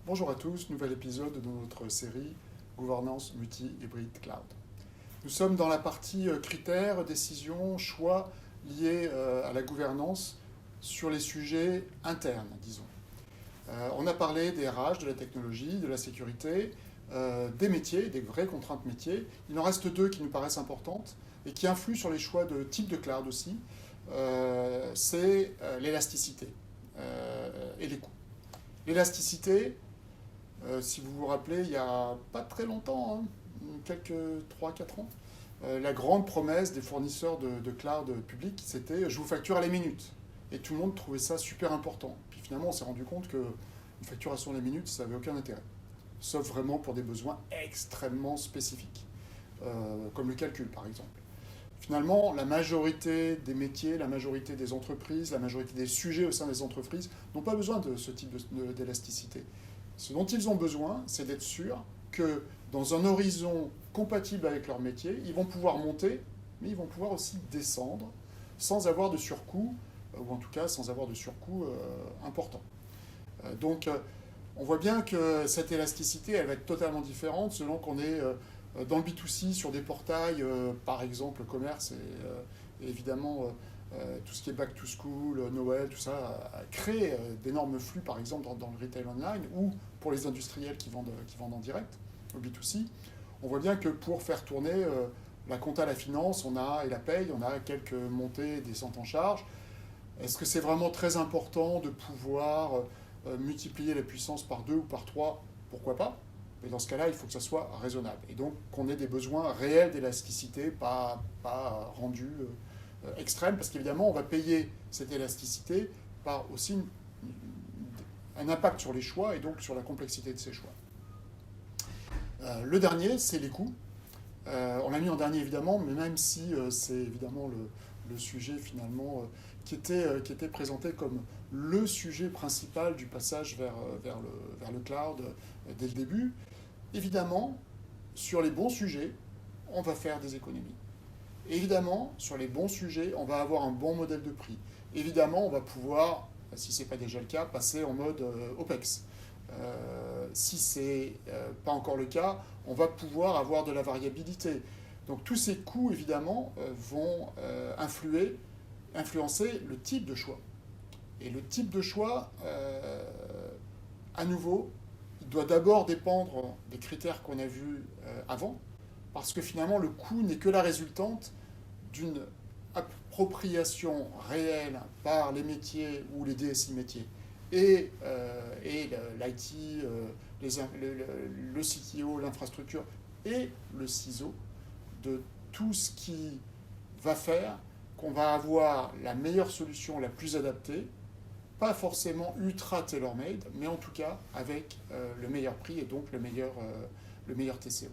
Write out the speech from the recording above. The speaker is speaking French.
Bonjour à tous, nouvel épisode de notre série Gouvernance multi-hybride cloud. Nous sommes dans la partie critères, décisions, choix liés à la gouvernance sur les sujets internes, disons. On a parlé des RH, de la technologie, de la sécurité, des métiers, des vraies contraintes métiers. Il en reste deux qui nous paraissent importantes et qui influent sur les choix de type de cloud aussi. C'est l'élasticité et les coûts. L'élasticité, si vous vous rappelez, il n'y a pas très longtemps, quelques 3-4 ans, la grande promesse des fournisseurs de cloud public, c'était je vous facture à la minute. Et tout le monde trouvait ça super important. Puis finalement, on s'est rendu compte qu'une facturation à la minute, ça n'avait aucun intérêt. Sauf vraiment pour des besoins extrêmement spécifiques, comme le calcul par exemple. Finalement, la majorité des métiers, la majorité des entreprises, la majorité des sujets au sein des entreprises n'ont pas besoin de ce type d'élasticité. Ce dont ils ont besoin, c'est d'être sûrs que dans un horizon compatible avec leur métier, ils vont pouvoir monter, mais ils vont pouvoir aussi descendre sans avoir de surcoût, ou en tout cas sans avoir de surcoût important. Donc, on voit bien que cette élasticité, elle va être totalement différente selon qu'on est dans le B2C sur des portails, par exemple commerce et évidemment tout ce qui est back to school, Noël, tout ça, crée d'énormes flux, par exemple, dans le retail online ou pour les industriels qui vendent en direct, au B2C. On voit bien que pour faire tourner la compta, la finance, et la paye, on a quelques montées, descentes en charge. Est-ce que c'est vraiment très important de pouvoir multiplier la puissance par 2 ou par 3? Pourquoi pas? Mais dans ce cas-là, il faut que ça soit raisonnable. Et donc qu'on ait des besoins réels d'élasticité, pas rendus extrêmes, parce qu'évidemment, on va payer cette élasticité par aussi un impact sur les choix et donc sur la complexité de ces choix. Le dernier, c'est les coûts. On l'a mis en dernier, évidemment, mais même si c'est évidemment le sujet finalement qui était présenté comme le sujet principal du passage vers le cloud dès le début. Évidemment, sur les bons sujets, on va faire des économies. Évidemment, sur les bons sujets, on va avoir un bon modèle de prix. Évidemment, on va pouvoir, si ce n'est pas déjà le cas, passer en mode OPEX. Si ce n'est pas encore le cas, on va pouvoir avoir de la variabilité. Donc tous ces coûts, évidemment, vont influencer le type de choix. Et le type de choix, à nouveau, il doit d'abord dépendre des critères qu'on a vus avant, parce que finalement, le coût n'est que la résultante d'une appropriation réelle par les métiers ou les DSI métiers et l'IT, le CTO, l'infrastructure et le CISO de tout ce qui va faire qu'on va avoir la meilleure solution, la plus adaptée, pas forcément ultra tailor-made, mais en tout cas avec le meilleur prix et donc le meilleur TCO.